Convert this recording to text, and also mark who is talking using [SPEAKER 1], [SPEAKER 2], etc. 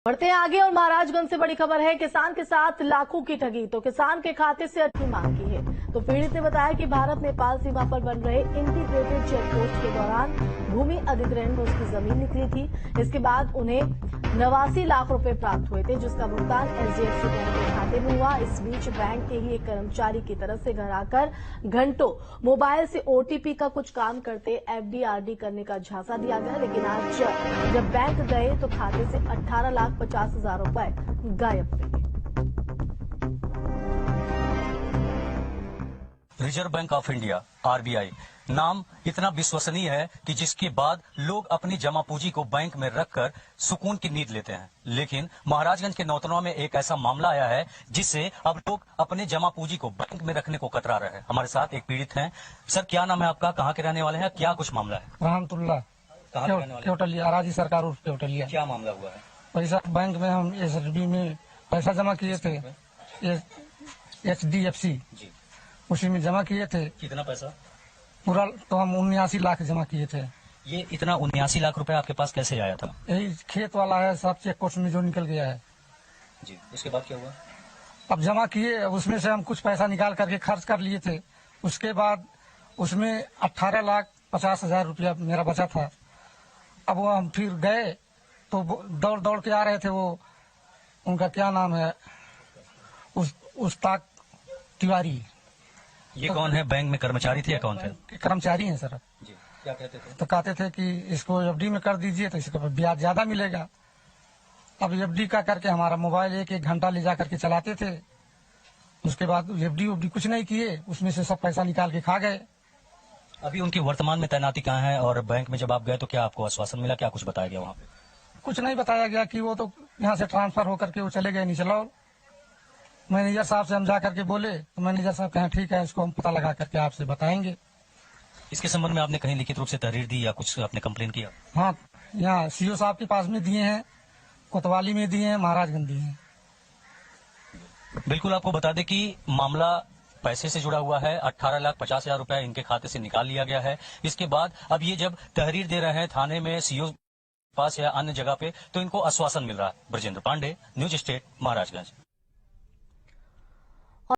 [SPEAKER 1] बढ़ते हैं आगे और महाराजगंज से बड़ी खबर है। किसान के साथ लाखों की ठगी, तो किसान के खाते से अच्छी मांग की है। तो पीड़ित ने बताया कि भारत नेपाल सीमा पर बन रहे इंटीग्रेटेड चेक पोस्ट के दौरान भूमि अधिग्रहण में उसकी जमीन निकली थी। इसके बाद उन्हें 89 लाख रुपए प्राप्त हुए थे, जिसका भुगतान एचडीएफसी बैंक के खाते में हुआ। इस बीच बैंक के ही एक कर्मचारी की तरफ से घर आकर घंटों मोबाइल से ओटीपी का कुछ काम करते एफडी-आरडी करने का झांसा दिया गया, लेकिन आज जब बैंक गए तो खाते से 18,50,000 रुपए गायब थे।
[SPEAKER 2] Reserve bank of India RBI नाम इतना विश्वसनीय है कि जिसके बाद लोग अपनी जमा पूंजी को बैंक में रखकर सुकून की नींद लेते हैं। लेकिन महाराजगंज के नौतनवा में एक ऐसा मामला आया है जिससे अब लोग अपने जमा पूंजी को बैंक में रखने को कतरा रहे हैं। हमारे साथ एक पीड़ित हैं। सर, क्या नाम है आपका, कहाँ के रहने वाले हैं, क्या कुछ मामला है?
[SPEAKER 3] रहमतुल्लाह,
[SPEAKER 2] कहाँ के रहने वाले?
[SPEAKER 3] केवटलिया, अराजी सरकार उर्फ केवटलिया।
[SPEAKER 2] क्या मामला हुआ है?
[SPEAKER 3] पैसा बैंक में हम एसडी में पैसा जमा किए थे, एचडीएफसी
[SPEAKER 2] जी,
[SPEAKER 3] उसी में जमा किए थे।
[SPEAKER 2] कितना पैसा?
[SPEAKER 3] पूरा तो हम 79 लाख जमा किए थे।
[SPEAKER 2] ये इतना 79 लाख रुपए आपके पास कैसे आया था?
[SPEAKER 3] यही खेत वाला है, सब चेक पोस्ट में जो निकल गया है
[SPEAKER 2] जी। इसके बाद क्या हुआ?
[SPEAKER 3] अब जमा किए, उसमें से हम कुछ पैसा निकाल करके खर्च कर लिए थे। उसके बाद उसमें 18,50,000 रुपया मेरा बचा था। अब वो हम फिर गए तो दौड़ दौड़ के आ रहे थे। वो उनका क्या नाम है, उस्ताद तिवारी।
[SPEAKER 2] ये कौन है? बैंक में कर्मचारी थे या कौन थे?
[SPEAKER 3] कर्मचारी हैं सर
[SPEAKER 2] जी। क्या कहते थे?
[SPEAKER 3] तो कहते थे कि इसको एफडी में कर दीजिए तो इसका ब्याज ज्यादा मिलेगा। अब एफडी का करके हमारा मोबाइल एक घंटा ले जा करके चलाते थे। उसके बाद एफडी उफडी कुछ नहीं किए, उसमें से सब पैसा निकाल के खा गए।
[SPEAKER 2] अभी उनकी वर्तमान में तैनाती कहाँ है और बैंक में जब आप गए तो क्या आपको आश्वासन मिला, क्या कुछ बताया गया वहाँ पे?
[SPEAKER 3] कुछ नहीं बताया गया कि वो तो यहाँ से ट्रांसफर होकर के वो चले गए नीचलौर। मैनेजर साहब से हम जा करके बोले तो मैनेजर साहब कहें ठीक है, इसको हम पता लगा करके आपसे बताएंगे।
[SPEAKER 2] इसके संबंध में आपने कहीं लिखित रूप से तहरीर दी या कुछ आपने कंप्लेन किया?
[SPEAKER 3] हाँ, यहाँ सीओ साहब के पास में दिए हैं, कोतवाली में दिए हैं, महाराजगंज दिए हैं।
[SPEAKER 2] बिल्कुल, आपको बता दें कि मामला पैसे से जुड़ा हुआ है। 18,50,000 रुपए इनके खाते से निकाल लिया गया है। इसके बाद अब ये जब तहरीर दे रहे हैं थाने में, सीओ पास या अन्य जगह पे, तो इनको आश्वासन मिल रहा है। Brajendra Pandey, News State, Maharajganj.